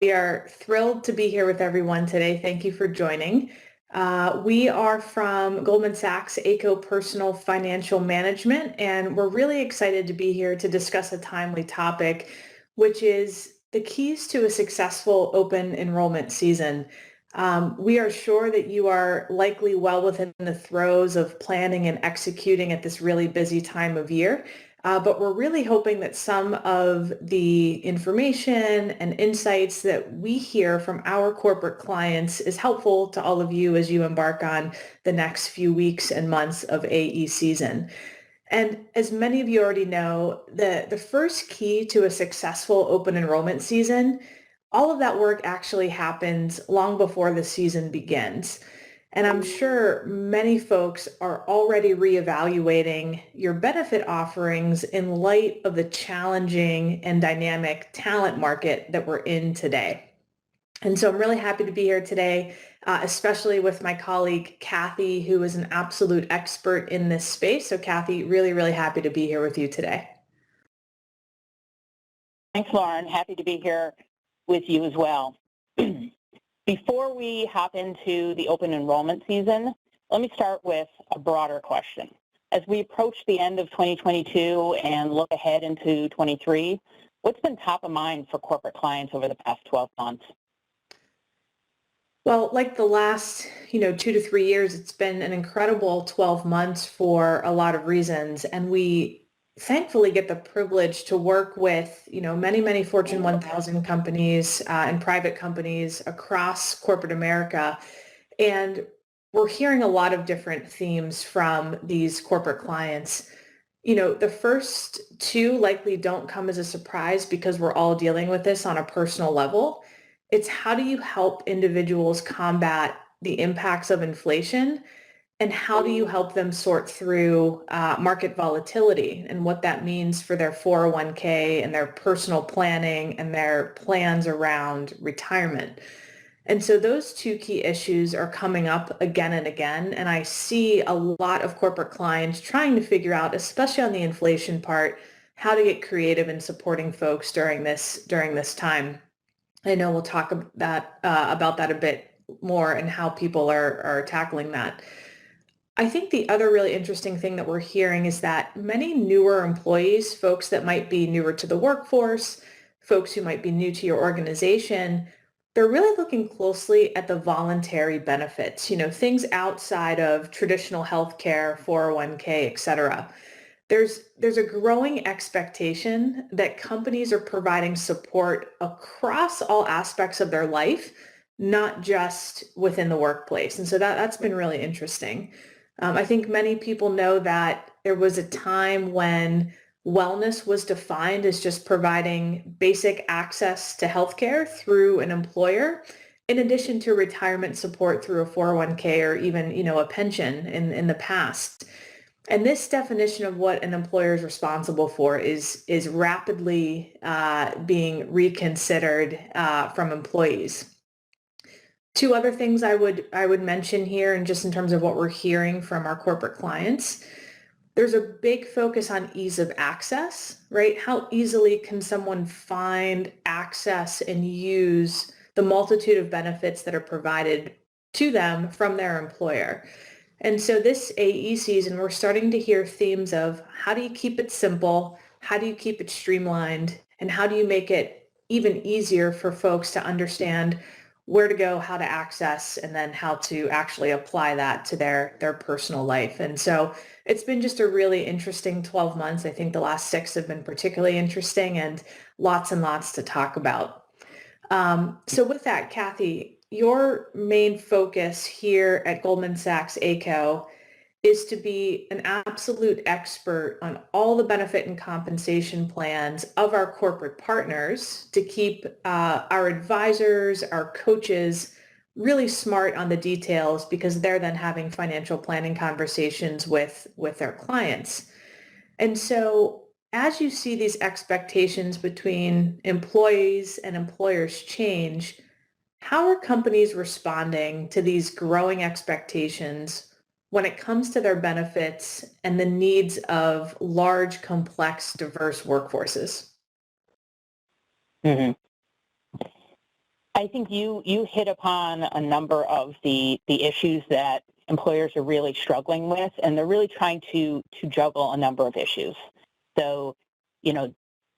We are thrilled to be here with everyone today. Thank you for joining. We are from Goldman Sachs, Ayco Personal Financial Management, and we're really excited to be here to discuss a timely topic, which is the keys to a successful open enrollment season. We are sure that you are likely well within the throes of planning and executing at this really busy time of year. But we're really hoping that some of the information and insights that we hear from our corporate clients is helpful to all of you as you embark on the next few weeks and months of AE season. And as many of you already know, the first key to a successful open enrollment season, all of that work actually happens long before the season begins. And I'm sure many folks are already reevaluating your benefit offerings in light of the challenging and dynamic talent market that we're in today. And so I'm really happy to be here today, especially with my colleague, Kathy, who is an absolute expert in this space. So Kathy, really, really happy to be here with you today. Thanks, Lauren. Happy to be here with you as well. Before we hop into the open enrollment season, let me start with a broader question. As we approach the end of 2022 and look ahead into 23, what's been top of mind for corporate clients over the past 12 months? Well, like the last, 2 to 3 years, it's been an incredible 12 months for a lot of reasons. And we thankfully get the privilege to work with, many, many Fortune 1000 companies and private companies across corporate America. And we're hearing a lot of different themes from these corporate clients. The first two likely don't come as a surprise because we're all dealing with this on a personal level. It's how do you help individuals combat the impacts of inflation, and how do you help them sort through market volatility and what that means for their 401k and their personal planning and their plans around retirement. And so those two key issues are coming up again and again. And I see a lot of corporate clients trying to figure out, especially on the inflation part, how to get creative in supporting folks during this time. I know we'll talk about that a bit more and how people are tackling that. I think the other really interesting thing that we're hearing is that many newer employees, folks that might be newer to the workforce, folks who might be new to your organization, they're really looking closely at the voluntary benefits, things outside of traditional healthcare, 401k, et cetera. There's a growing expectation that companies are providing support across all aspects of their life, not just within the workplace. And so that's been really interesting. I think many people know that there was a time when wellness was defined as just providing basic access to healthcare through an employer, in addition to retirement support through a 401k or even, a pension in the past. And this definition of what an employer is responsible for is rapidly being reconsidered from employees. Two other things I would mention here, and just in terms of what we're hearing from our corporate clients, there's a big focus on ease of access, right? How easily can someone find access and use the multitude of benefits that are provided to them from their employer? And so this AE season, we're starting to hear themes of how do you keep it simple? How do you keep it streamlined? And how do you make it even easier for folks to understand where to go, how to access, and then how to actually apply that to their personal life? And so it's been just a really interesting 12 months. I think the last 6 have been particularly interesting and lots to talk about. So with that, Kathy, your main focus here at Goldman Sachs Ayco is to be an absolute expert on all the benefit and compensation plans of our corporate partners to keep our advisors, our coaches really smart on the details, because they're then having financial planning conversations with their clients. And so as you see these expectations between employees and employers change, how are companies responding to these growing expectations when it comes to their benefits and the needs of large, complex, diverse workforces? Mm-hmm. I think you hit upon a number of the issues that employers are really struggling with, and they're really trying to juggle a number of issues. So,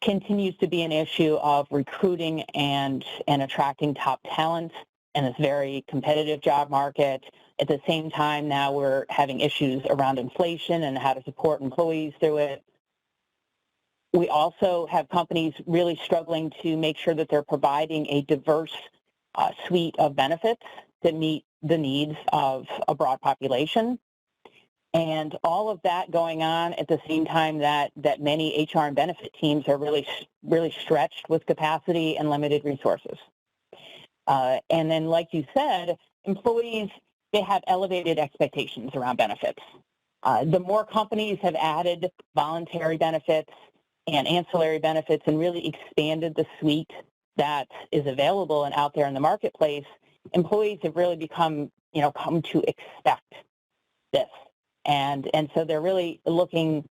continues to be an issue of recruiting and attracting top talent in this very competitive job market. At the same time, now we're having issues around inflation and how to support employees through it. We also have companies really struggling to make sure that they're providing a diverse suite of benefits that meet the needs of a broad population. And all of that going on at the same time that many HR and benefit teams are really stretched with capacity and limited resources. And then, like you said, employees, they have elevated expectations around benefits. The more companies have added voluntary benefits and ancillary benefits and really expanded the suite that is available and out there in the marketplace, employees have really come to expect this. And so they're really looking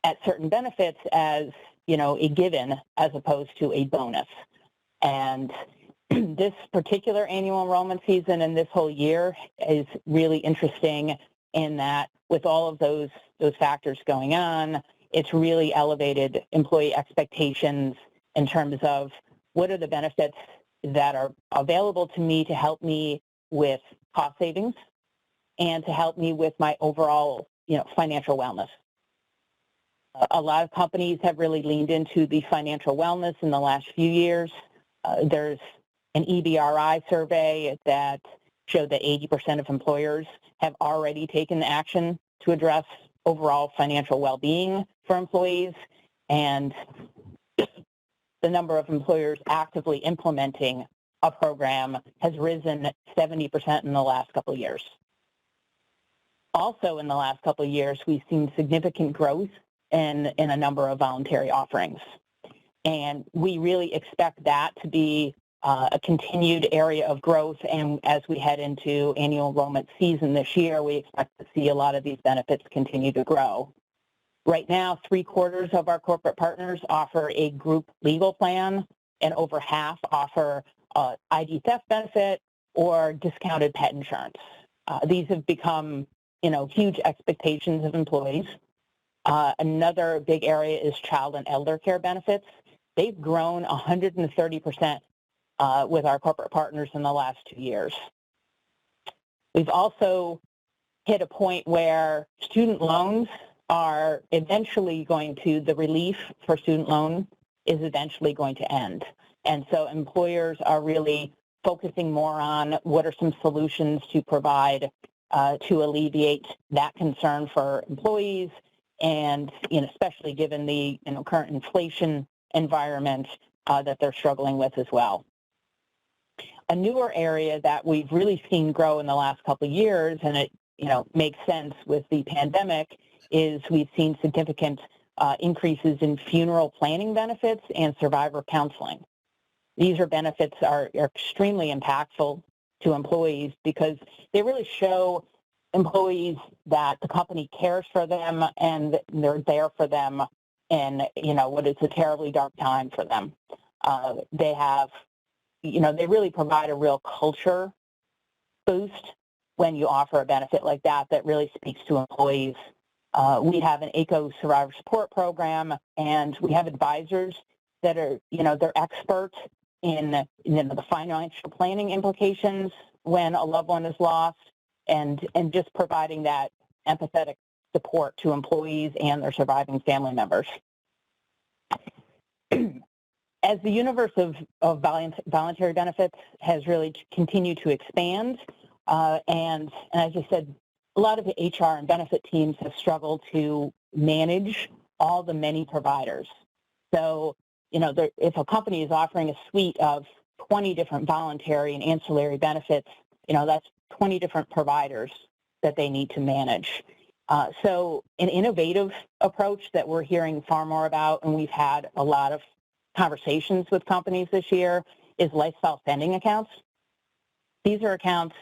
at certain benefits as, a given as opposed to a bonus. And this particular annual enrollment season and this whole year is really interesting in that with all of those factors going on, it's really elevated employee expectations in terms of what are the benefits that are available to me to help me with cost savings and to help me with my overall, financial wellness. A lot of companies have really leaned into the financial wellness in the last few years. There's an EBRI survey that showed that 80% of employers have already taken action to address overall financial well-being for employees, and the number of employers actively implementing a program has risen 70% in the last couple of years. Also in the last couple of years, we've seen significant growth in a number of voluntary offerings. And we really expect that to be a continued area of growth. And as we head into annual enrollment season this year, we expect to see a lot of these benefits continue to grow. Right now, 3/4 of our corporate partners offer a group legal plan, and over half offer ID theft benefit or discounted pet insurance. These have become, huge expectations of employees. Another big area is child and elder care benefits. They've grown 130% with our corporate partners in the last 2 years. We've also hit a point where student loans are eventually the relief for student loan is eventually going to end. And so employers are really focusing more on what are some solutions to provide to alleviate that concern for employees, and especially given the current inflation environment that they're struggling with as well. A newer area that we've really seen grow in the last couple of years, and it makes sense with the pandemic, is we've seen significant increases in funeral planning benefits and survivor counseling. These benefits are extremely impactful to employees because they really show employees that the company cares for them and they're there for them in what is a terribly dark time for them. They have, they really provide a real culture boost when you offer a benefit like that really speaks to employees. We have an Ayco survivor support program, and we have advisors that are, they're experts in the financial planning implications when a loved one is lost, and just providing that empathetic support to employees and their surviving family members. As the universe of voluntary benefits has really continued to expand, and as I said, a lot of the HR and benefit teams have struggled to manage all the many providers. So, if a company is offering a suite of 20 different voluntary and ancillary benefits, that's 20 different providers that they need to manage. So an innovative approach that we're hearing far more about, and we've had a lot of conversations with companies this year, is lifestyle spending accounts. These are accounts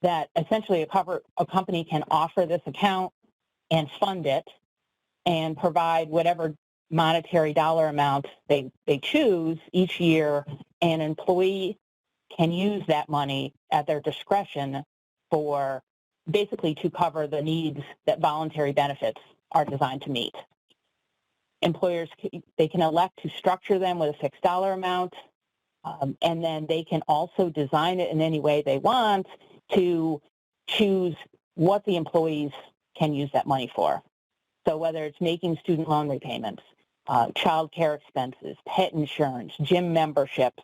that essentially a company can offer this account and fund it and provide whatever monetary dollar amount they choose each year, and an employee can use that money at their discretion for basically to cover the needs that voluntary benefits are designed to meet. Employers, they can elect to structure them with a fixed dollar amount, and then they can also design it in any way they want to choose what the employees can use that money for. So whether it's making student loan repayments, child care expenses, pet insurance, gym memberships,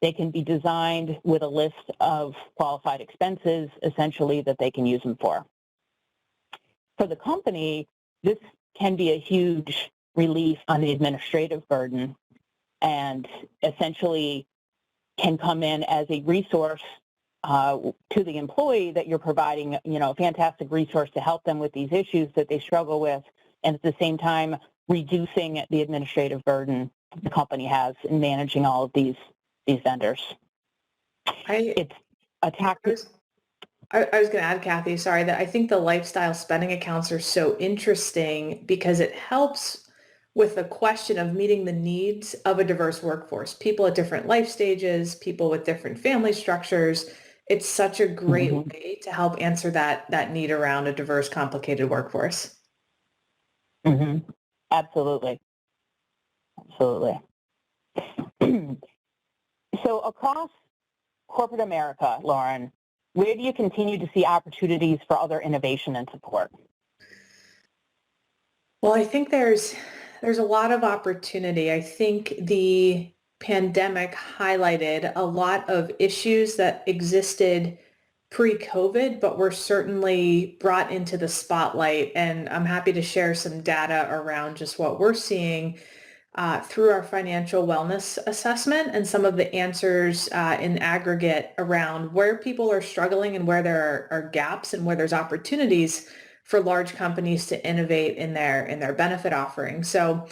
they can be designed with a list of qualified expenses, essentially, that they can use them for. For the company, this can be a huge relief on the administrative burden and essentially can come in as a resource to the employee that you're providing, a fantastic resource to help them with these issues that they struggle with, and at the same time reducing the administrative burden the company has in managing all of these vendors. It's a tactic. I was going to add, Kathy, sorry, that I think the lifestyle spending accounts are so interesting because it helps with the question of meeting the needs of a diverse workforce, people at different life stages, people with different family structures. It's such a great way to help answer that need around a diverse, complicated workforce. Absolutely. Absolutely. So across corporate America, Lauren, where do you continue to see opportunities for other innovation and support? Well, I think there's a lot of opportunity. I think the pandemic highlighted a lot of issues that existed pre-COVID, but were certainly brought into the spotlight. And I'm happy to share some data around just what we're seeing through our financial wellness assessment and some of the answers in aggregate around where people are struggling and where there are gaps and where there's opportunities for large companies to innovate in their benefit offerings. So,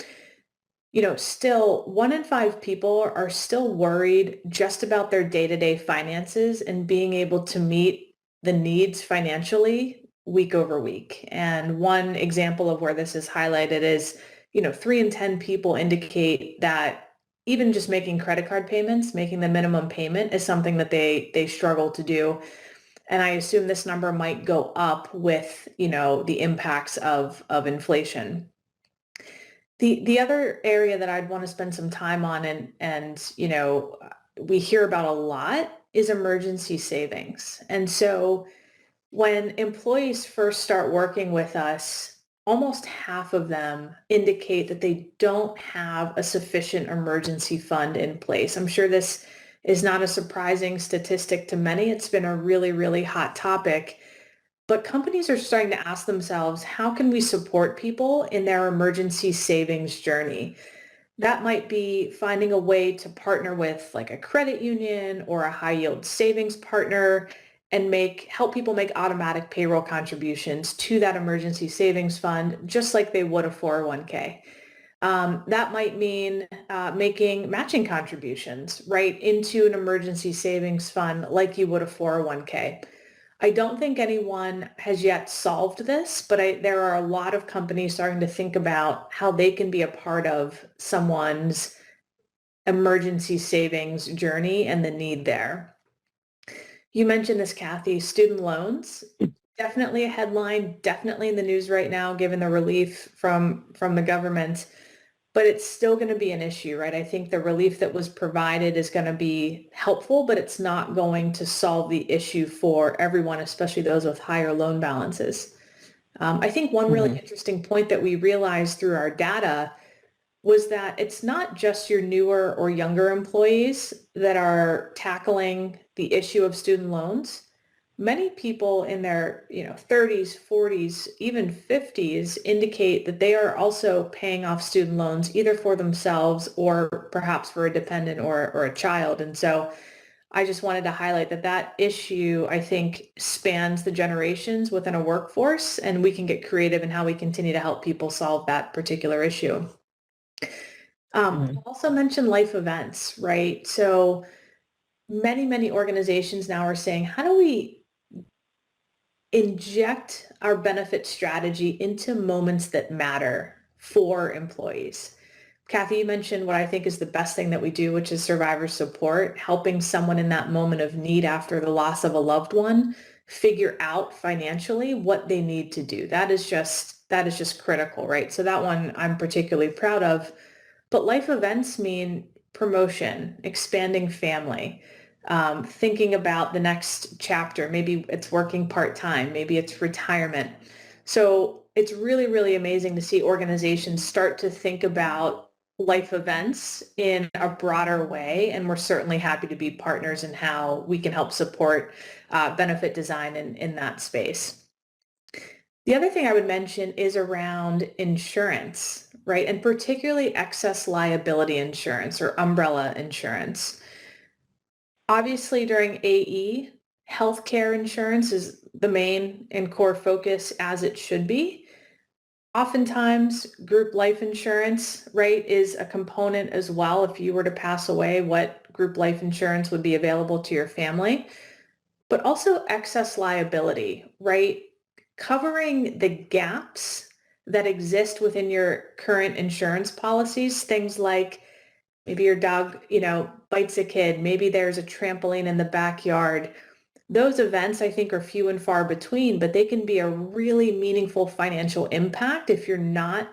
still 1 in 5 people are still worried just about their day-to-day finances and being able to meet the needs financially week over week. And one example of where this is highlighted is, 3 in 10 people indicate that even just making credit card payments, making the minimum payment is something that they struggle to do. And I assume this number might go up with, the impacts of inflation. The other area that I'd want to spend some time on and we hear about a lot is emergency savings. And so when employees first start working with us, almost half of them indicate that they don't have a sufficient emergency fund in place. I'm sure this is not a surprising statistic to many. It's been a really, really hot topic. But companies are starting to ask themselves, how can we support people in their emergency savings journey? That might be finding a way to partner with like a credit union or a high yield savings partner and help people make automatic payroll contributions to that emergency savings fund, just like they would a 401k. That might mean making matching contributions right into an emergency savings fund like you would a 401k. I don't think anyone has yet solved this, but there are a lot of companies starting to think about how they can be a part of someone's emergency savings journey and the need there. You mentioned this, Kathy, student loans. Definitely a headline, definitely in the news right now, given the relief from the government. But it's still going to be an issue, right? I think the relief that was provided is going to be helpful, but it's not going to solve the issue for everyone, especially those with higher loan balances. I think one really interesting point that we realized through our data was that it's not just your newer or younger employees that are tackling the issue of student loans. Many people in their 30s, 40s, even 50s indicate that they are also paying off student loans either for themselves or perhaps for a dependent or a child. And so I just wanted to highlight that issue, I think, spans the generations within a workforce, and we can get creative in how we continue to help people solve that particular issue. Also mentioned life events, right? So many organizations now are saying, how do we inject our benefit strategy into moments that matter for employees? Kathy, you mentioned what I think is the best thing that we do, which is survivor support, helping someone in that moment of need after the loss of a loved one figure out financially what they need to do. That is just critical, right? So that one I'm particularly proud of. But life events mean promotion, expanding family, thinking about the next chapter. Maybe it's working part-time, maybe it's retirement. So it's really, really amazing to see organizations start to think about life events in a broader way. And we're certainly happy to be partners in how we can help support benefit design in that space. The other thing I would mention is around insurance, right? And particularly excess liability insurance or umbrella insurance. Obviously, during AE, healthcare insurance is the main and core focus, as it should be. Oftentimes, group life insurance, right, is a component as well. If you were to pass away, what group life insurance would be available to your family, but also excess liability, right? Covering the gaps that exist within your current insurance policies, things like maybe your dog, bites a kid, maybe there's a trampoline in the backyard. Those events, I think, are few and far between, but they can be a really meaningful financial impact if you're not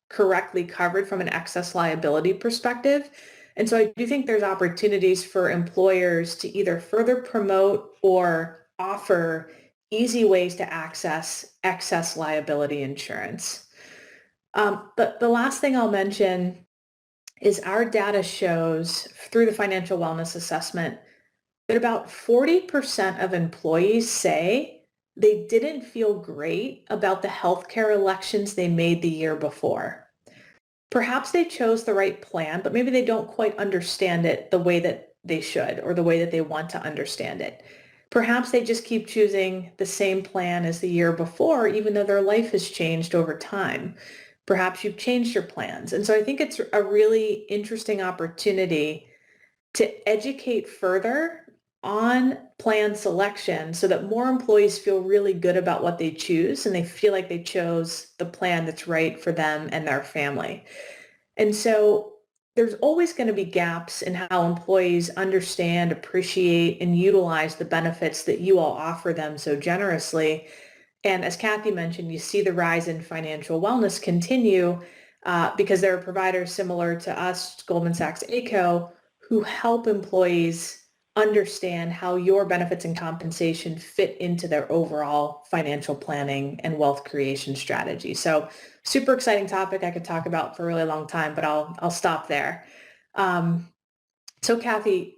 correctly covered from an excess liability perspective. And so I do think there's opportunities for employers to either further promote or offer easy ways to access excess liability insurance. But the last thing I'll mention is our data shows through the financial wellness assessment that about 40% of employees say they didn't feel great about the healthcare elections they made the year before. Perhaps they chose the right plan, but maybe they don't quite understand it the way that they should or the way that they want to understand it. Perhaps they just keep choosing the same plan as the year before, even though their life has changed over time. Perhaps you've changed your plans. And so I think it's a really interesting opportunity to educate further on plan selection so that more employees feel really good about what they choose and they feel like they chose the plan that's right for them and their family. And so there's always going to be gaps in how employees understand, appreciate, and utilize the benefits that you all offer them so generously. And as Kathy mentioned, you see the rise in financial wellness continue because there are providers similar to us, Goldman Sachs, Ayco, who help employees understand how your benefits and compensation fit into their overall financial planning and wealth creation strategy. So super exciting topic I could talk about for a really long time, but I'll stop there. So Kathy,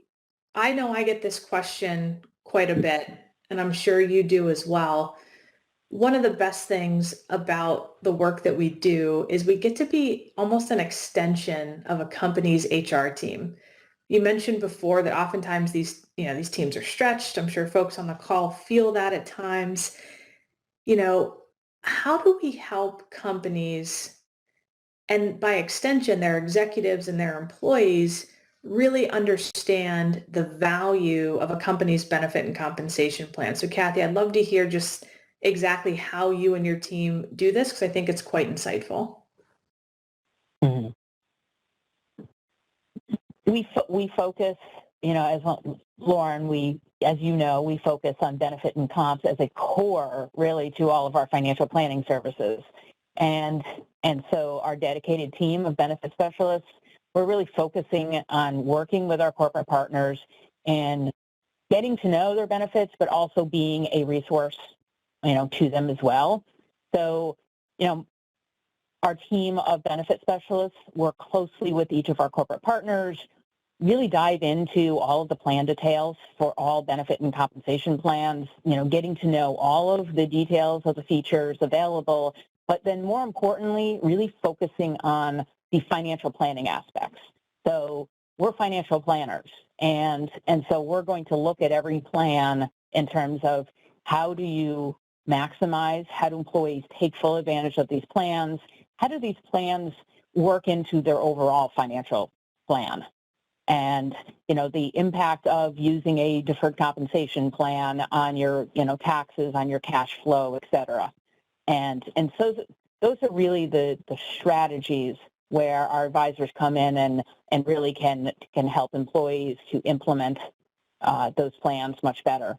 I know I get this question quite a bit, and I'm sure you do as well. One of the best things about the work that we do is we get to be almost an extension of a company's HR team. You mentioned before that oftentimes these teams are stretched. I'm sure folks on the call feel that at times. You know, how do we help companies and by extension their executives and their employees really understand the value of a company's benefit and compensation plan? So Kathy, I'd love to hear just exactly how you and your team do this because I think it's quite insightful. Mhm. We focus, as Lauren, as you know, we focus on benefit and comps as a core really to all of our financial planning services. And so our dedicated team of benefit specialists, we're really focusing on working with our corporate partners and getting to know their benefits, but also being a resource, to them as well. So, our team of benefit specialists work closely with each of our corporate partners, really dive into all of the plan details for all benefit and compensation plans, getting to know all of the details of the features available, but then more importantly, really focusing on the financial planning aspects. So we're financial planners, and so we're going to look at every plan in terms of how do you maximize, how do employees take full advantage of these plans, how do these plans work into their overall financial plan? And, the impact of using a deferred compensation plan on your, taxes, on your cash flow, et cetera. And so those are really the strategies where our advisors come in and really can help employees to implement those plans much better.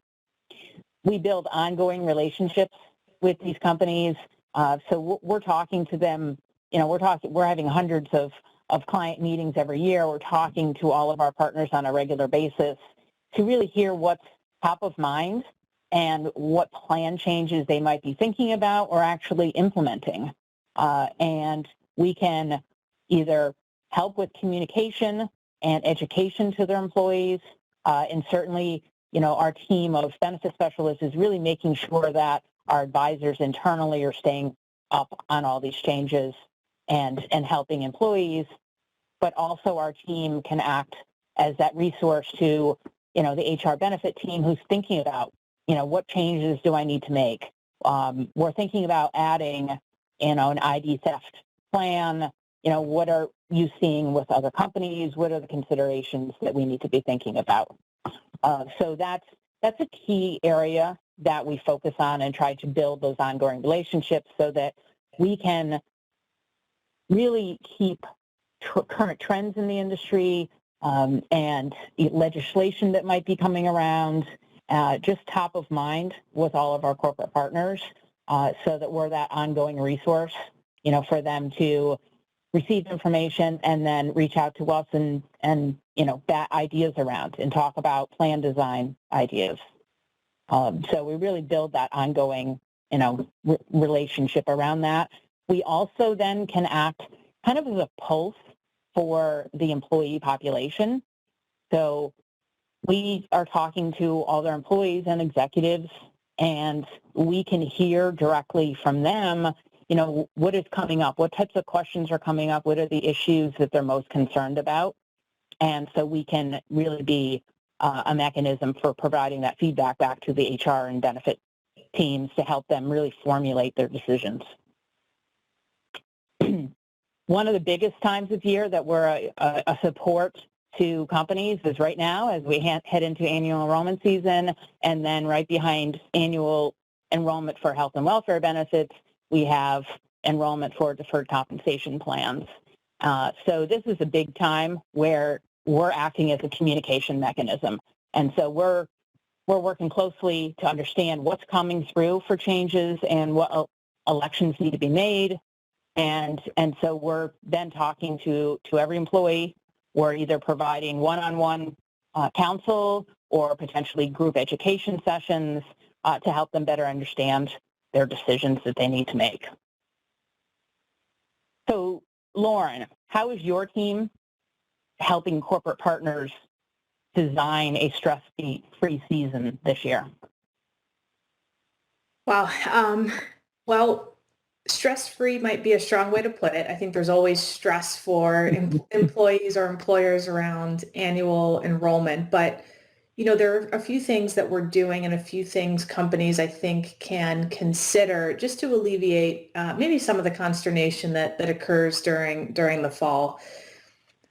We build ongoing relationships with these companies. So we're talking to them, we're having hundreds of client meetings every year. We're talking to all of our partners on a regular basis to really hear what's top of mind and what plan changes they might be thinking about or actually implementing. And we can either help with communication and education to their employees, and certainly, our team of benefit specialists is really making sure that our advisors internally are staying up on all these changes and helping employees, but also our team can act as that resource to, the HR benefit team who's thinking about, what changes do I need to make? We're thinking about adding, an ID theft plan. What are you seeing with other companies? What are the considerations that we need to be thinking about? So that's a key area that we focus on and try to build those ongoing relationships so that we can really keep current trends in the industry and legislation that might be coming around just top of mind with all of our corporate partners so that we're that ongoing resource, for them to receive information and then reach out to us and bat ideas around and talk about plan design ideas. So we really build that ongoing, relationship around that. We also then can act kind of as a pulse for the employee population. So we are talking to all their employees and executives, and we can hear directly from them, what is coming up, what types of questions are coming up, what are the issues that they're most concerned about. And so we can really be a mechanism for providing that feedback back to the HR and benefit teams to help them really formulate their decisions. One of the biggest times of year that we're a support to companies is right now as we head into annual enrollment season, and then right behind annual enrollment for health and welfare benefits, we have enrollment for deferred compensation plans. So this is a big time where we're acting as a communication mechanism. And so we're working closely to understand what's coming through for changes and what elections need to be made. And so we're then talking to every employee. We're either providing one-on-one counsel or potentially group education sessions to help them better understand their decisions that they need to make. So, Lauren, how is your team helping corporate partners design a stress-free season this year? Wow. Well, stress-free might be a strong way to put it. I think there's always stress for employees or employers around annual enrollment, but there are a few things that we're doing and a few things companies I think can consider just to alleviate maybe some of the consternation that occurs during the fall.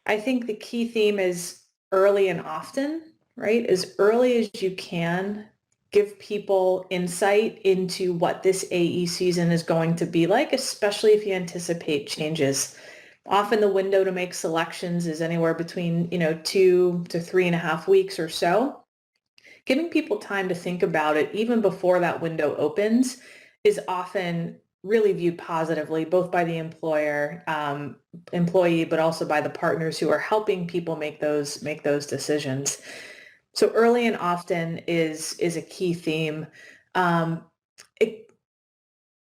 I think the key theme is early and often, right? As early as you can, give people insight into what this AE season is going to be like, especially if you anticipate changes. Often the window to make selections is anywhere between, 2 to 3.5 weeks or so. Giving people time to think about it even before that window opens is often really viewed positively, both by the employee, but also by the partners who are helping people make those decisions. So early and often is a key theme.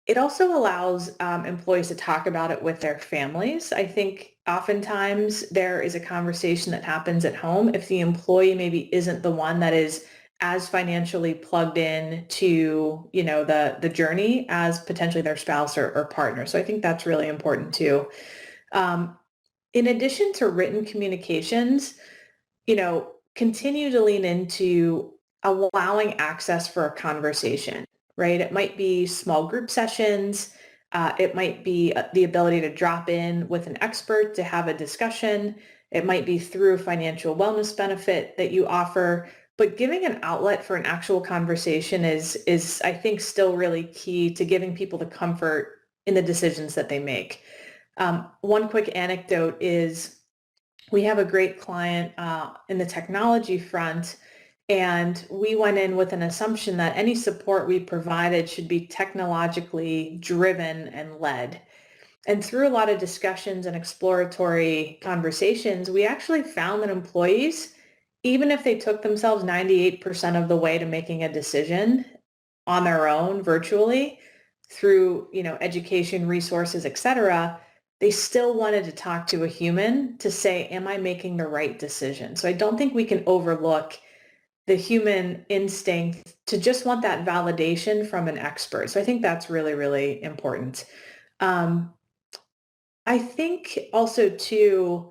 It also allows employees to talk about it with their families. I think oftentimes there is a conversation that happens at home if the employee maybe isn't the one that is as financially plugged in to, the journey as potentially their spouse or partner. So I think that's really important too. In addition to written communications, continue to lean into allowing access for a conversation, right? It might be small group sessions. It might be the ability to drop in with an expert to have a discussion. It might be through a financial wellness benefit that you offer. But giving an outlet for an actual conversation is I think, still really key to giving people the comfort in the decisions that they make. One quick anecdote is we have a great client in the technology front, and we went in with an assumption that any support we provided should be technologically driven and led. And through a lot of discussions and exploratory conversations, we actually found that employees, even if they took themselves 98% of the way to making a decision on their own virtually through, education, resources, et cetera, they still wanted to talk to a human to say, am I making the right decision? So I don't think we can overlook the human instinct to just want that validation from an expert. So I think that's really, really important. Um, I think also too,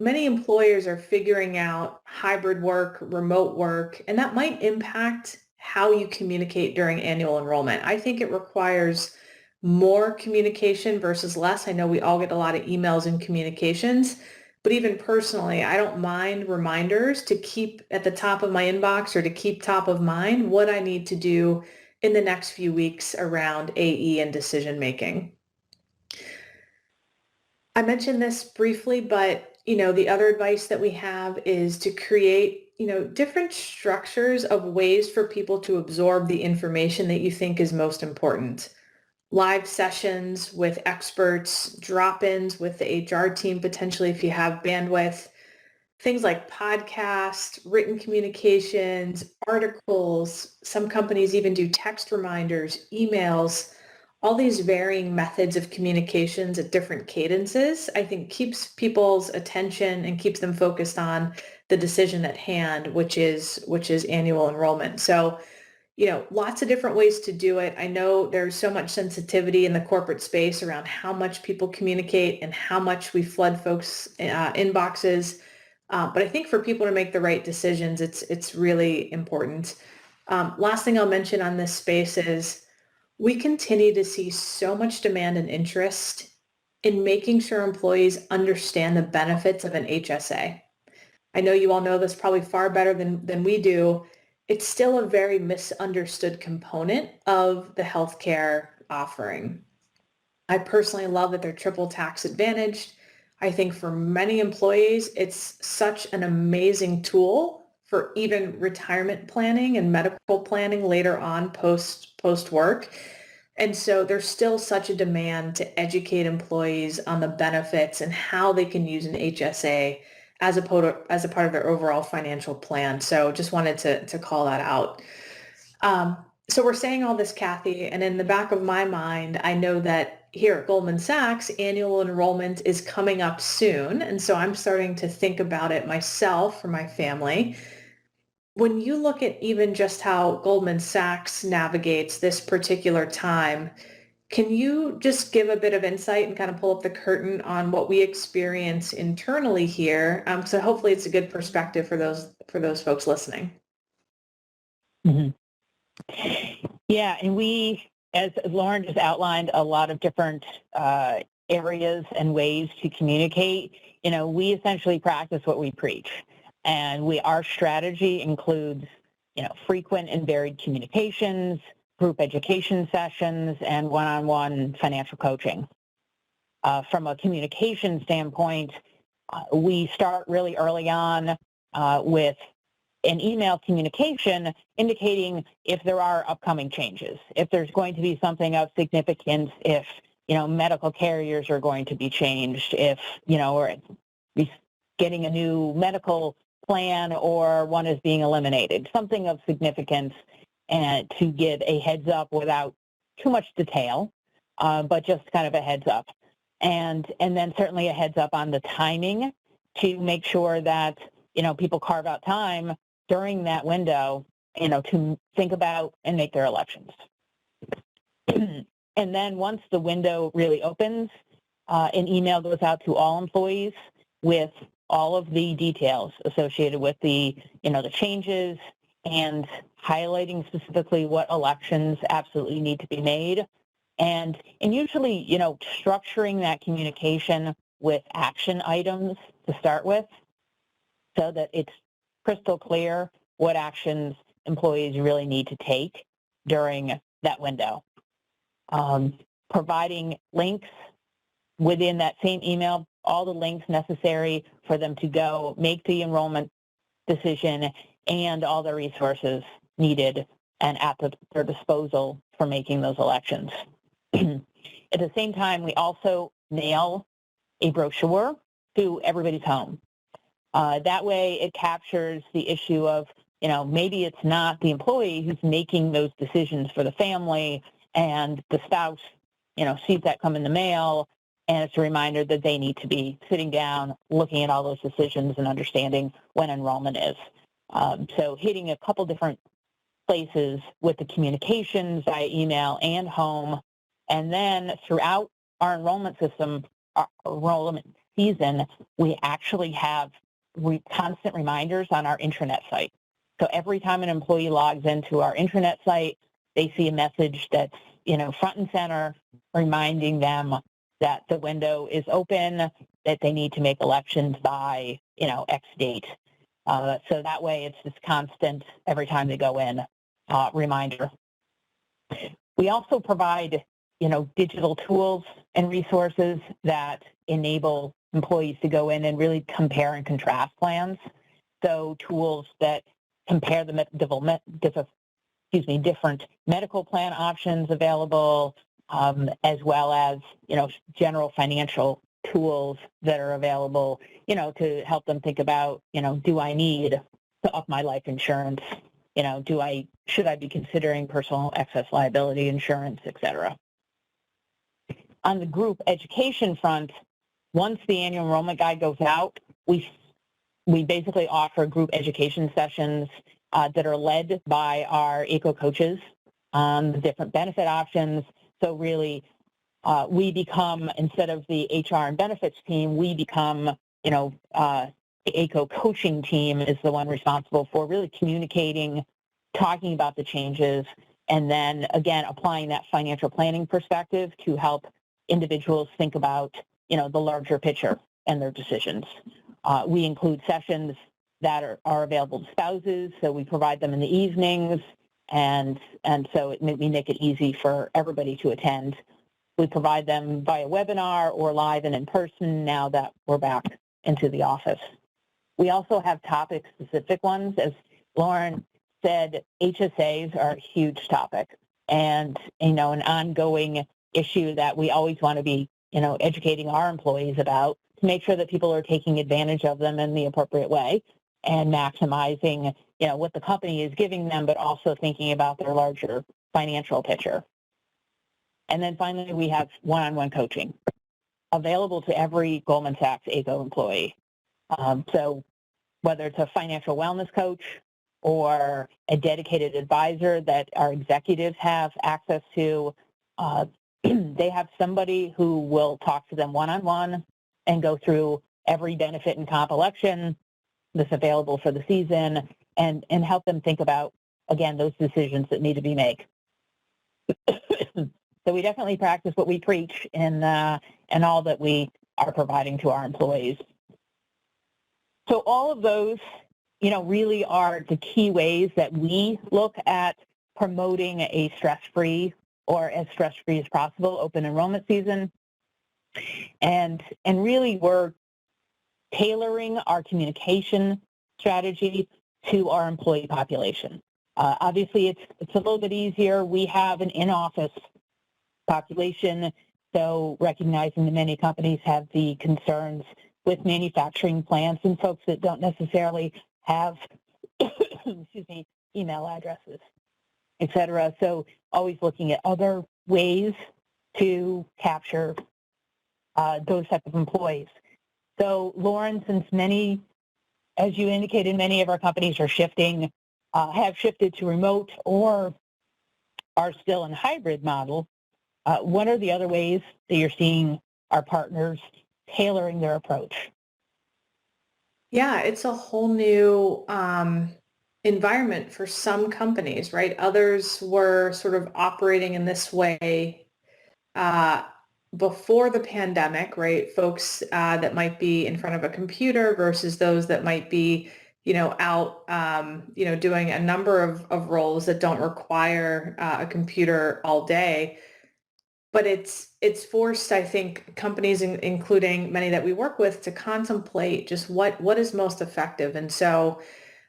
many employers are figuring out hybrid work, remote work, and that might impact how you communicate during annual enrollment. I think it requires more communication versus less. I know we all get a lot of emails and communications, but even personally, I don't mind reminders to keep at the top of my inbox or to keep top of mind what I need to do in the next few weeks around AE and decision making. I mentioned this briefly, but the other advice that we have is to create, different structures of ways for people to absorb the information that you think is most important. Live sessions with experts, drop-ins with the HR team, potentially if you have bandwidth, things like podcasts, written communications, articles. Some companies even do text reminders, emails. All these varying methods of communications at different cadences, I think keeps people's attention and keeps them focused on the decision at hand, which is annual enrollment. So, lots of different ways to do it. I know there's so much sensitivity in the corporate space around how much people communicate and how much we flood folks' inboxes. But I think for people to make the right decisions, it's really important. Last thing I'll mention on this space is we continue to see so much demand and interest in making sure employees understand the benefits of an HSA. I know you all know this probably far better than we do. It's still a very misunderstood component of the healthcare offering. I personally love that they're triple tax advantaged. I think for many employees, it's such an amazing tool for even retirement planning and medical planning later on post work. And so there's still such a demand to educate employees on the benefits and how they can use an HSA as a part of their overall financial plan. So just wanted to call that out. So we're saying all this, Kathy, and in the back of my mind, I know that here at Goldman Sachs, annual enrollment is coming up soon. And so I'm starting to think about it myself for my family. When you look at even just how Goldman Sachs navigates this particular time, can you just give a bit of insight and kind of pull up the curtain on what we experience internally here? So hopefully it's a good perspective for those folks listening. Mm-hmm. Yeah, and we, as Lauren just outlined, a lot of different areas and ways to communicate. We essentially practice what we preach, and our strategy includes, frequent and varied communications, group education sessions, and one-on-one financial coaching. From a communication standpoint, we start really early on with an email communication indicating if there are upcoming changes, if there's going to be something of significance, if, medical carriers are going to be changed, if, or getting a new medical plan or one is being eliminated, something of significance, and to give a heads up without too much detail, but just kind of a heads up. And then certainly a heads up on the timing to make sure that, people carve out time during that window, to think about and make their elections. And then once the window really opens, an email goes out to all employees with all of the details associated with the changes and highlighting specifically what elections absolutely need to be made. And usually, structuring that communication with action items to start with so that it's crystal clear what actions employees really need to take during that window. Providing links within that same email all the links necessary for them to go make the enrollment decision and all the resources needed and at their disposal for making those elections. At the same time, we also mail a brochure to everybody's home. That way it captures the issue of, maybe it's not the employee who's making those decisions for the family, and the spouse, sees that come in the mail, and it's a reminder that they need to be sitting down, looking at all those decisions and understanding when enrollment is. So hitting a couple different places with the communications via email and home, and then throughout our enrollment system, our enrollment season, we actually have constant reminders on our intranet site. So every time an employee logs into our intranet site, they see a message that's, front and center, reminding them that the window is open, that they need to make elections by, X date. So that way it's just constant every time they go in, reminder. We also provide, digital tools and resources that enable employees to go in and really compare and contrast plans. So tools that compare the different medical plan options available, as well as, general financial tools that are available, to help them think about, do I need to up my life insurance? Should I be considering personal excess liability insurance, et cetera? On the group education front, once the annual enrollment guide goes out, we basically offer group education sessions that are led by our Ayco coaches on the different benefit options. So really, we become, instead of the HR and benefits team, we become, the Ayco coaching team is the one responsible for really communicating, talking about the changes, and then, again, applying that financial planning perspective to help individuals think about, the larger picture and their decisions. We include sessions that are available to spouses, so we provide them in the evenings, and so we make it easy for everybody to attend. We provide them via webinar or live and in person now that we're back into the office. We also have topic-specific ones. As Lauren said, HSAs are a huge topic and, an ongoing issue that we always want to be, educating our employees about to make sure that people are taking advantage of them in the appropriate way and maximizing, what the company is giving them, but also thinking about their larger financial picture. And then finally, we have one-on-one coaching available to every Goldman Sachs Ayco employee. So whether it's a financial wellness coach or a dedicated advisor that our executives have access to, they have somebody who will talk to them one-on-one and go through every benefit and comp election that's available for the season and help them think about, again, those decisions that need to be made. So we definitely practice what we preach in all that we are providing to our employees. So all of those, really are the key ways that we look at promoting a stress-free or as stress-free as possible open enrollment season. And really we're tailoring our communication strategy to our employee population. Obviously, it's a little bit easier. We have an in-office population, so recognizing that many companies have the concerns with manufacturing plants and folks that don't necessarily have email addresses, et cetera. So always looking at other ways to capture those type of employees. So Lauren, since many, as you indicated, many of our companies are have shifted to remote or are still in hybrid model, what are the other ways that you're seeing our partners tailoring their approach? Yeah, it's a whole new environment for some companies, right? Others were sort of operating in this way before the pandemic, right? Folks that might be in front of a computer versus those that might be, out, doing a number of roles that don't require a computer all day. but it's forced, I think, companies, including many that we work with, to contemplate just what is most effective. And so,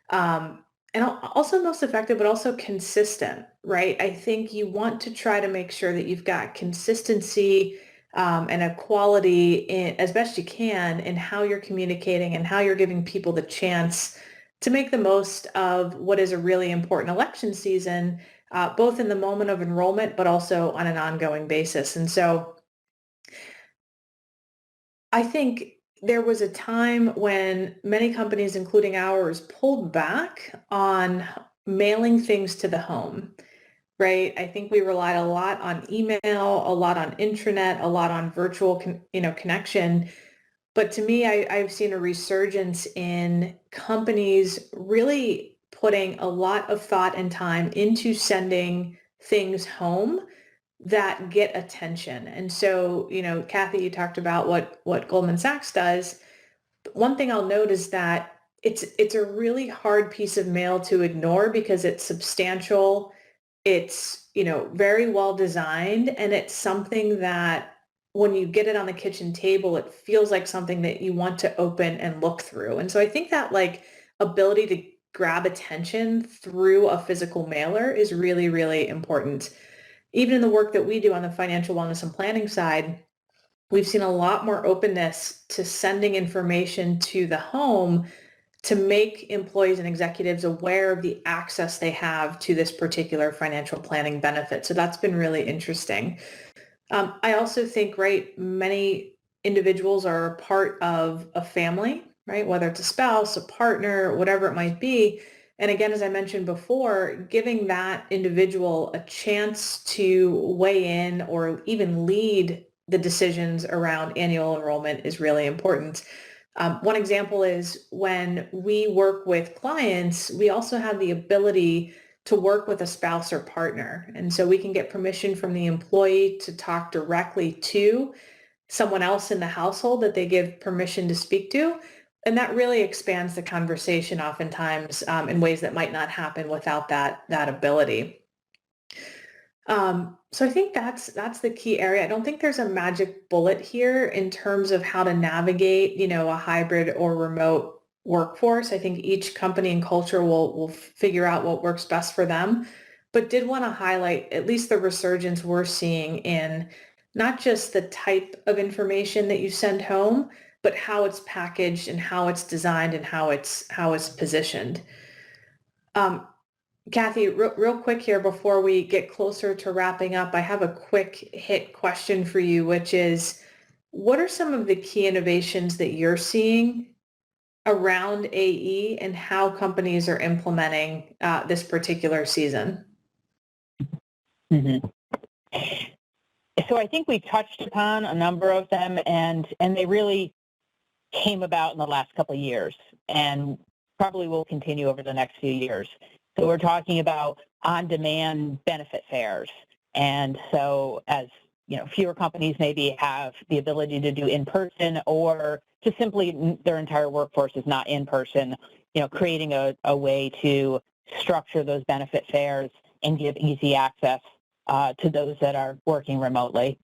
and also most effective, but also consistent, right? I think you want to try to make sure that you've got consistency and a quality as best you can in how you're communicating and how you're giving people the chance to make the most of what is a really important election season, both in the moment of enrollment, but also on an ongoing basis. And so I think there was a time when many companies, including ours, pulled back on mailing things to the home, right? I think we relied a lot on email, a lot on intranet, a lot on virtual, connection. But to me, I've seen a resurgence in companies really putting a lot of thought and time into sending things home that get attention. And so, Kathy, you talked about what Goldman Sachs does. One thing I'll note is that it's a really hard piece of mail to ignore because it's substantial, it's, very well designed, and it's something that when you get it on the kitchen table, it feels like something that you want to open and look through. And so I think that like ability to grab attention through a physical mailer is really, really important. Even in the work that we do on the financial wellness and planning side, we've seen a lot more openness to sending information to the home to make employees and executives aware of the access they have to this particular financial planning benefit. So that's been really interesting. I also think, right, many individuals are a part of a family, right? Whether it's a spouse, a partner, whatever it might be. And again, as I mentioned before, giving that individual a chance to weigh in or even lead the decisions around annual enrollment is really important. One example is when we work with clients, we also have the ability to work with a spouse or partner. And so we can get permission from the employee to talk directly to someone else in the household that they give permission to speak to. And that really expands the conversation oftentimes in ways that might not happen without that ability. So I think that's the key area. I don't think there's a magic bullet here in terms of how to navigate, a hybrid or remote workforce. I think each company and culture will figure out what works best for them, but did want to highlight at least the resurgence we're seeing in not just the type of information that you send home, but how it's packaged and how it's designed and how it's positioned. Kathy, real quick here before we get closer to wrapping up, I have a quick hit question for you, which is, what are some of the key innovations that you're seeing around AE and how companies are implementing this particular season? Mm-hmm. So I think we touched upon a number of them, and they really came about in the last couple of years and probably will continue over the next few years. So we're talking about on-demand benefit fairs. And so as fewer companies maybe have the ability to do in-person, or just simply their entire workforce is not in person, creating a way to structure those benefit fairs and give easy access to those that are working remotely.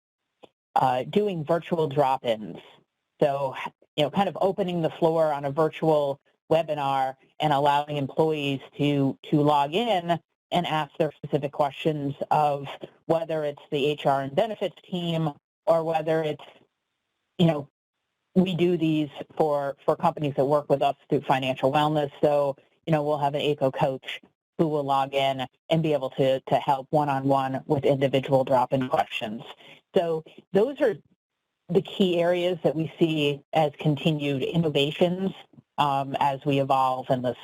Doing virtual drop-ins. So, kind of opening the floor on a virtual webinar and allowing employees to log in and ask their specific questions of whether it's the HR and benefits team or whether it's, we do these for companies that work with us through financial wellness. So, we'll have an Ayco coach who will log in and be able to help one-on-one with individual drop-in questions. So those are the key areas that we see as continued innovations as we evolve in this,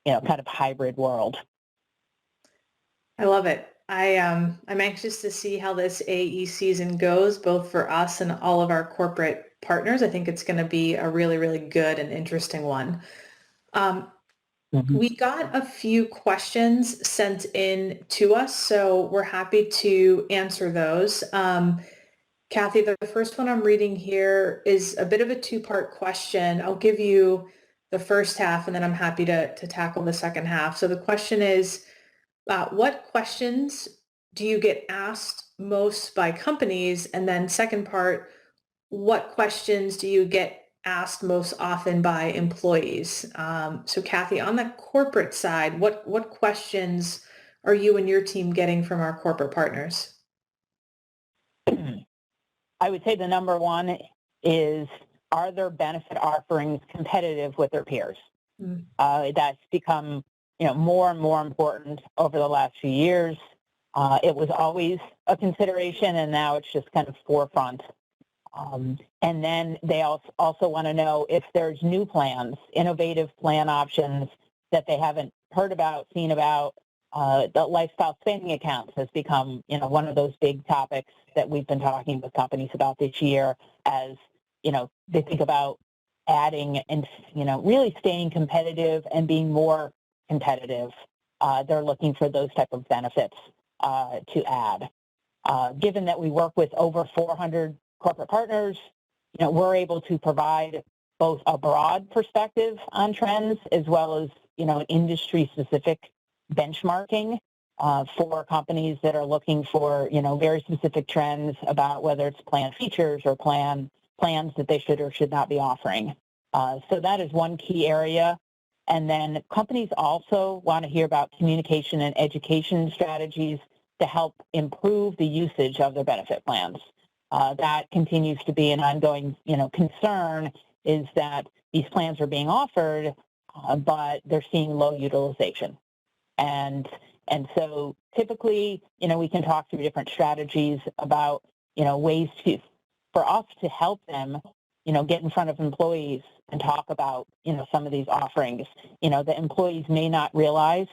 kind of hybrid world. I love it. I'm anxious to see how this AE season goes, both for us and all of our corporate partners. I think it's going to be a really, really good and interesting one. We got a few questions sent in to us, so we're happy to answer those. Kathy, the first one I'm reading here is a bit of a two-part question. I'll give you the first half, and then I'm happy to tackle the second half. So the question is, what questions do you get asked most by companies? And then second part, what questions do you get asked most often by employees? So Kathy, on the corporate side, what questions are you and your team getting from our corporate partners? I would say the number one is, are their benefit offerings competitive with their peers? That's become more and more important over the last few years. It was always a consideration, and now it's just kind of forefront. And then they also want to know if there's new plans, innovative plan options that they haven't heard about, seen about. The lifestyle spending accounts has become, one of those big topics that we've been talking with companies about this year as, they think about adding and, really staying competitive and being more competitive. They're looking for those type of benefits to add. Given that we work with over 400 corporate partners, we're able to provide both a broad perspective on trends as well as, an industry-specific benchmarking for companies that are looking for, very specific trends about whether it's plan features or plans that they should or should not be offering. So that is one key area. And then companies also want to hear about communication and education strategies to help improve the usage of their benefit plans. That continues to be an ongoing, concern, is that these plans are being offered, but they're seeing low utilization. And so typically, we can talk through different strategies about, ways for us to help them, get in front of employees and talk about, some of these offerings. The employees may not realize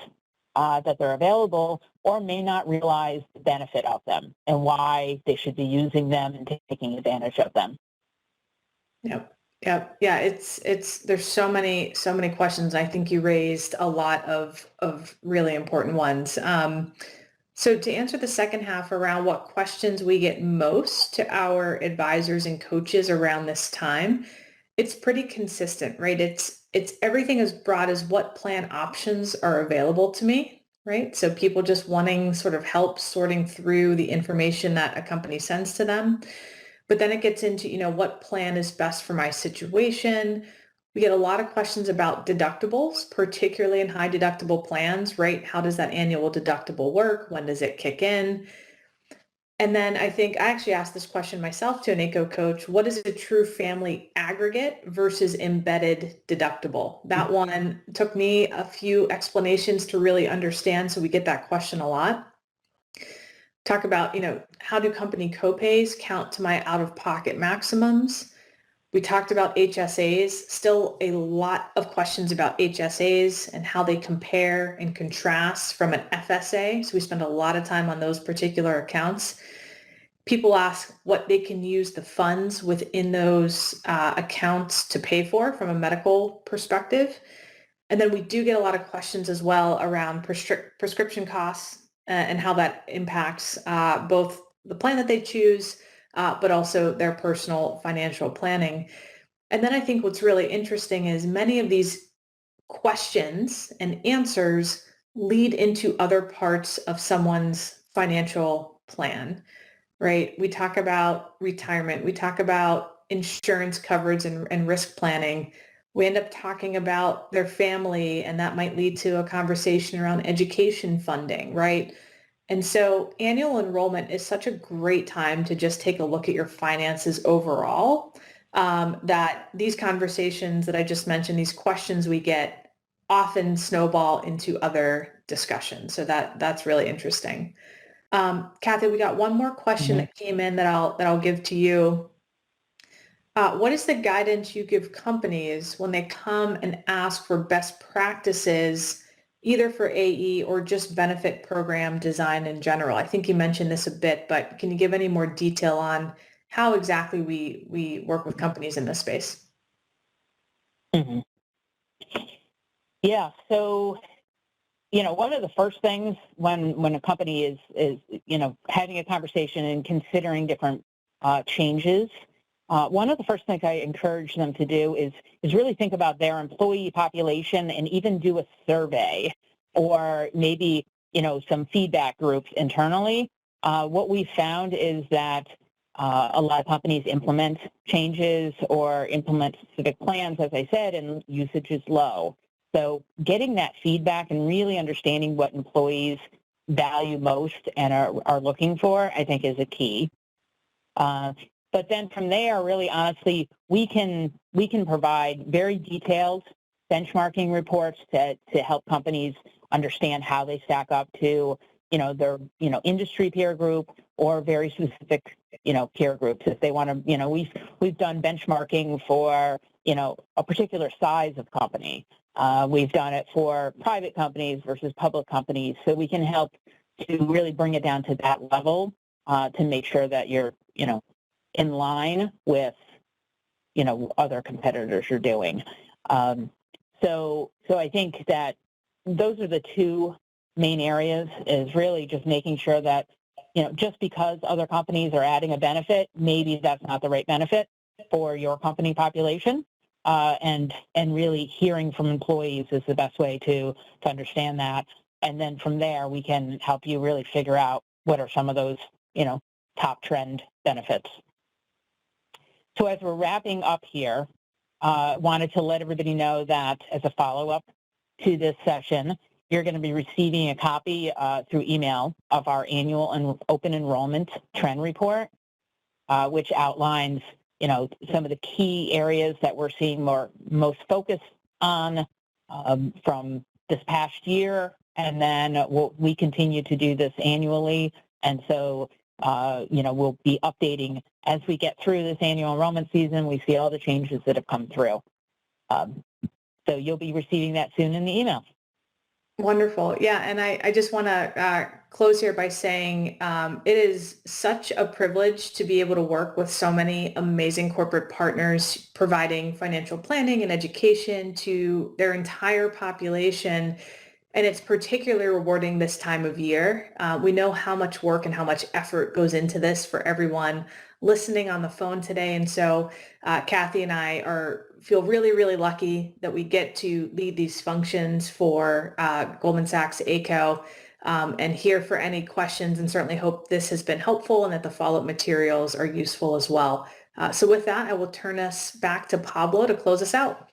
that they're available or may not realize the benefit of them and why they should be using them and taking advantage of them. Yep. Yeah. There's so many questions. I think you raised a lot of really important ones. So to answer the second half around what questions we get most to our advisors and coaches around this time, it's pretty consistent, right? It's everything as broad as what plan options are available to me, right? So people just wanting sort of help sorting through the information that a company sends to them. But then it gets into, what plan is best for my situation. We get a lot of questions about deductibles, particularly in high deductible plans, right? How does that annual deductible work? When does it kick in? And then I actually asked this question myself to an Ayco coach. What is a true family aggregate versus embedded deductible? That one took me a few explanations to really understand. So we get that question a lot. Talk about, how do company copays count to my out-of-pocket maximums? We talked about HSAs, still a lot of questions about HSAs and how they compare and contrast from an FSA. So we spend a lot of time on those particular accounts. People ask what they can use the funds within those accounts to pay for from a medical perspective. And then we do get a lot of questions as well around prescription costs and how that impacts both the plan that they choose, but also their personal financial planning. And then I think what's really interesting is many of these questions and answers lead into other parts of someone's financial plan, right? We talk about retirement. We talk about insurance coverage and risk planning. We end up talking about their family, and that might lead to a conversation around education funding, right? And so annual enrollment is such a great time to just take a look at your finances overall, that these conversations that I just mentioned, these questions we get often snowball into other discussions. So that's really interesting. Kathy, we got one more question that came in that I'll give to you. What is the guidance you give companies when they come and ask for best practices, either for AE or just benefit program design in general? I think you mentioned this a bit, but can you give any more detail on how exactly we work with companies in this space? Mm-hmm. Yeah, so, one of the first things when a company is having a conversation and considering different changes, one of the first things I encourage them to do is really think about their employee population and even do a survey, or maybe, some feedback groups internally. What we found is that a lot of companies implement changes or implement specific plans, as I said, and usage is low. So getting that feedback and really understanding what employees value most and are looking for, I think, is a key. But then from there, really honestly, we can provide very detailed benchmarking reports to help companies understand how they stack up to their industry peer group or very specific peer groups if they want to. We've done benchmarking for a particular size of company. We've done it for private companies versus public companies, so we can help to really bring it down to that level to make sure that you're in line with other competitors are doing. So I think that those are the two main areas, is really just making sure that just because other companies are adding a benefit, maybe that's not the right benefit for your company population. And really hearing from employees is the best way to understand that. And then from there, we can help you really figure out what are some of those, top trend benefits. So as we're wrapping up here, wanted to let everybody know that as a follow-up to this session, you're going to be receiving a copy through email of our annual and open enrollment trend report, which outlines some of the key areas that we're seeing most focus on from this past year, and then we continue to do this annually, and so we'll be updating as we get through this annual enrollment season. We see all the changes that have come through, so you'll be receiving that soon in the email. Wonderful. Yeah, and I just want to close here by saying it is such a privilege to be able to work with so many amazing corporate partners providing financial planning and education to their entire population. And it's particularly rewarding this time of year. We know how much work and how much effort goes into this for everyone listening on the phone today. And so Kathy and I feel really, really lucky that we get to lead these functions for Goldman Sachs Ayco, and here for any questions, and certainly hope this has been helpful and that the follow-up materials are useful as well. So with that, I will turn us back to Pablo to close us out.